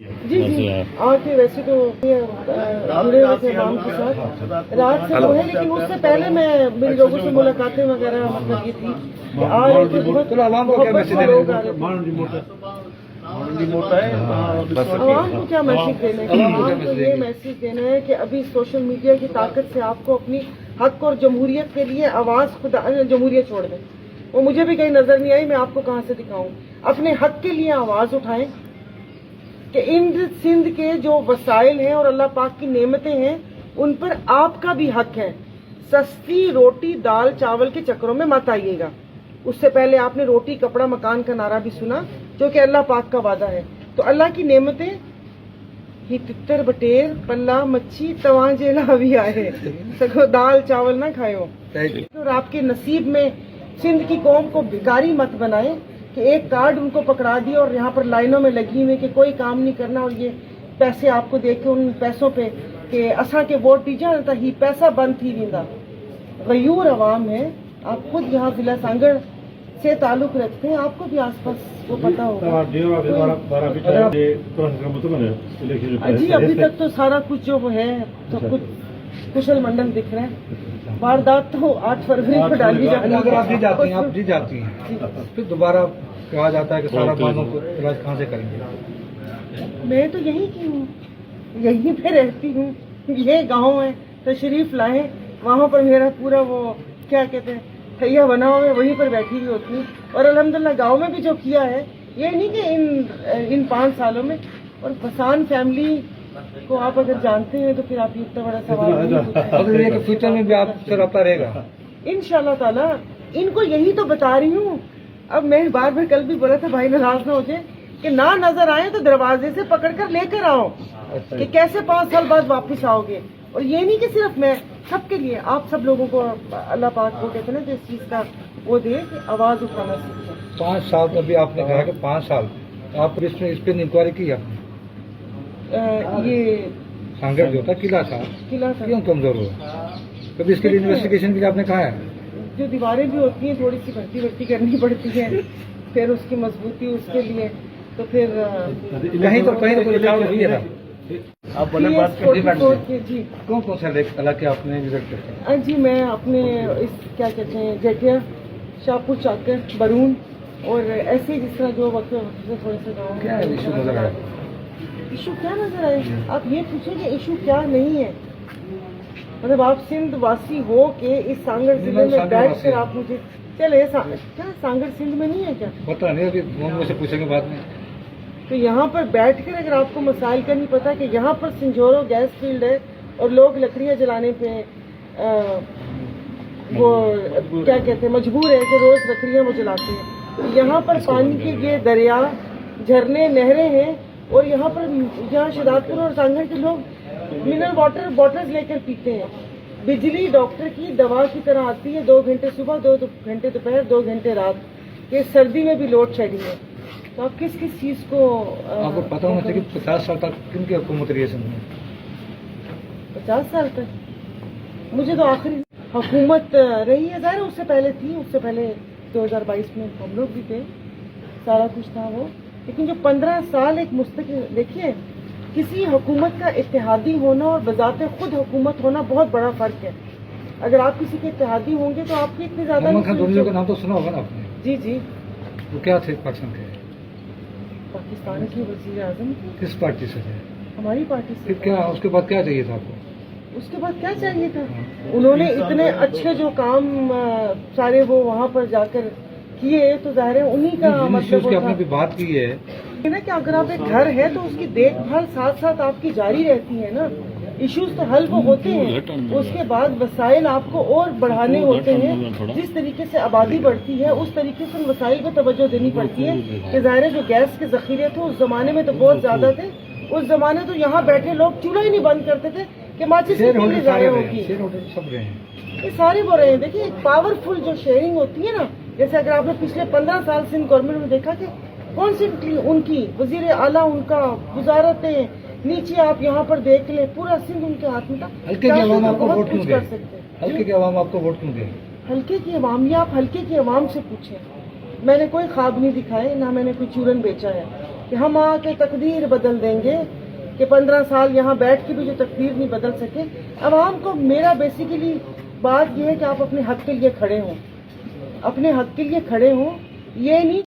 जी जी आके वैसे तो जुड़े हुए थे माम के साथ रात से तो है, लेकिन उससे पहले मैं मेरी लोगों से मुलाकातें वगैरह मतलब ये थी कि आ रहे थे बहुत मोहब्बत से लोग आ रहे थे। आवाम को क्या मैसेज देना है? आवाम को ये मैसेज देना है कि अभी सोशल मीडिया की ताकत से आपको अपनी हक और जमहूरियत के लिए आवाज खुदा जमहूरियत छोड़ दें। वो मुझे भी कहीं नजर नहीं आई, मैं आपको कहाँ से दिखाऊं। अपने हक के लिए आवाज उठाएं कि इन सिंध के जो वसाइल हैं और अल्लाह पाक की नेमतें हैं उन पर आपका भी हक है। सस्ती रोटी दाल चावल के चक्करों में मत आइएगा। उससे पहले आपने रोटी कपड़ा मकान का नारा भी सुना जो कि अल्लाह पाक का वादा है। तो अल्लाह की नेमतें ही तितर बटेर पल्ला मच्छी तवा जेला भी आए सगो दाल चावल ना खाओ। और आपके नसीब में सिंध की कौम को भिखारी मत बनाए कि एक कार्ड उनको पकड़ा दिया और यहाँ पर लाइनों में लगी हुई कि कोई काम नहीं करना और ये पैसे आपको दे के उन पैसों पे कि असा के वोट दीजिए था ही पैसा बंद थी वेंदा। गयूर अवाम है। आप खुद यहाँ जिला सांगड़ से ताल्लुक रखते हैं, आपको भी आसपास वो पता होगा। जी अभी तक तो सारा कुछ जो है सब कुछ कुशल मंडल दिख रहा है। वारदात तो 8 फरवरी को डाली जाती है। फिर दोबारा कहा जाता है कि सारा बालों को इलाज कहाँ से करेंगे? मैं तो यहीं की हूँ, यहीं पे रहती हूँ। ये गांव है, तशरीफ लाए वहाँ पर मेरा पूरा वो क्या कहते हैं थैया बना हुआ है, वहीं पर बैठी हुई होती हूँ। और अल्हम्दुलिल्लाह गांव में भी जो किया है ये नहीं कि इन 5 सालों में। और फसान फैमिली को आप अगर जानते हैं तो फिर आप इतना बड़ा सवाल नहीं पूछते। फ्यूचर में भी आपसे रब्ता रहेगा इंशाल्लाह ताला। इनको यही तो बता रही हूँ। अब मैं बार बार कल भी बोला था भाई नाराज ना हो जाए कि ना नजर आए तो दरवाजे से पकड़कर लेकर आओ कि कैसे 5 साल बाद वापस आओगे। और ये नहीं कि सिर्फ मैं, सबके लिए आप सब लोगों को अल्लाह पाक को कहते हैं ना जिस चीज का वो दे कि आवाज उठाना सीखें। 5 साल तो अभी आपने कहा कि 5 साल आप इस पर इंक्वायरी की आपने? ये सांगड़ जो था किला था क्यों कमजोर हुआ? कभी इसके लिए इन्वेस्टिगेशन के लिए आपने कहा है? जो दीवारें भी होती हैं थोड़ी सी भर्ती करनी पड़ती है, फिर उसकी मजबूती उसके लिए तो फिर कहीं तो कोई रिकॉर्ड हुई है। आप बोले बात जी कौन कौन सा हालांकि आपने विजिट किया? जी मैं अपने इस क्या कहते हैं जटिया शाहपुर चाकर बरून और ऐसे जिस तरह जो वक्त से थोड़े से गाँव क्या इशू नजर आया? इशू क्या नजर आए? आप ये पूछें कि इशू क्या नहीं है। मतलब आप सिंध वासी हो के इस सांगड़ जिले में बैठ कर आप मुझे चले क्या सांगड़ सिंध में नहीं है क्या? पता नहीं, अभी मोहम्मद से पूछेंगे बाद में। तो यहाँ पर बैठकर अगर आपको मसाइल का नहीं पता कि यहाँ पर सिंजोरो गैस फील्ड है और लोग लकड़ियाँ जलाने पे वो क्या कहते हैं मजबूर है कि रोज लकड़ियाँ वो जलाते हैं। यहाँ पर पानी के ये दरिया झरने नहरें हैं और यहाँ पर यहाँ शहजादपुर और सांगड़ के लोग मिनरल वाटर बॉटल्स लेकर पीते हैं। बिजली डॉक्टर की दवा की तरह आती है, 2 घंटे सुबह 2 घंटे दोपहर 2 घंटे रात। ये सर्दी में भी लोड शेडिंग है। तो आप किस चीज को आपको पता होना चाहिए कि 50 साल तक किन की हुकूमत रही है सिंध में? 50 साल तक मुझे तो आखिरी हुकूमत रही है, ज़ाहिर उससे पहले थी, उससे पहले 2022 में हम लोग भी थे, सारा कुछ था वो। लेकिन जो 15 साल एक मुस्तकिल, देखिए किसी हुकूमत का इत्तेहादी होना और बजाते खुद हुकूमत होना बहुत बड़ा फर्क है। अगर आप किसी के इत्तेहादी होंगे तो आपकी इतनी ज्यादा का नाम तो सुना होगा ना आपने? जी जी। वो क्या थे पाकिस्तान के? पाकिस्तान की वज़ीर आज़म थी। किस पार्टी से थे? हमारी पार्टी से। फिर क्या उसके बाद क्या चाहिए था आपको? उसके बाद क्या चाहिए था? उन्होंने इतने अच्छे जो काम सारे वो वहाँ पर जाकर किए तो जाहिर है उन्हीं का मतलब की आपने भी बात की है ना कि अगर आप एक घर है तो उसकी देखभाल साथ साथ आपकी जारी रहती है ना। इश्यूज तो हल वो होते हैं, उसके बाद वसाइल आपको और बढ़ाने होते हैं। जिस तरीके से आबादी बढ़ती है उस तरीके से वसाइल को तवज्जो देनी पड़ती है कि ज़ाहिर है जो गैस के जखीरे थे उस जमाने में तो बहुत ज्यादा थे। उस जमाने तो यहाँ बैठे लोग चूल्हा ही नहीं बंद करते थे कि माचिस कितनी ज़ाया होगी। ये सारे बोल रहे हैं। देखिए एक पावरफुल जो शेयरिंग होती है ना, जैसे अगर आपने पिछले 15 साल सिंध गवर्नमेंट में देखा कि कौन सी उनकी वजीर आला उनका गुजारतें नीचे आप यहाँ पर देख ले पूरा सिंध उनके हाथ में था। हल्के की आवाम आपको वोट क्यों दे? हल्के की आवाम आपको वोट क्यों दे? हल्के की आवाम या आप हल्के की आवाम से पूछें। मैंने कोई ख्वाब नहीं दिखाए, ना मैंने कोई चूरन बेचा है। کہ ہم آ کے تقدیر بدل دیں گے کہ 15 سال یہاں بیٹھ کے بھی جو تقدیر نہیں بدل سکے. عوام کو میرا بیسیکلی بات یہ ہے کہ آپ اپنے حق کے لیے کھڑے ہوں، اپنے حق کے لیے کھڑے ہوں. یہ نہیں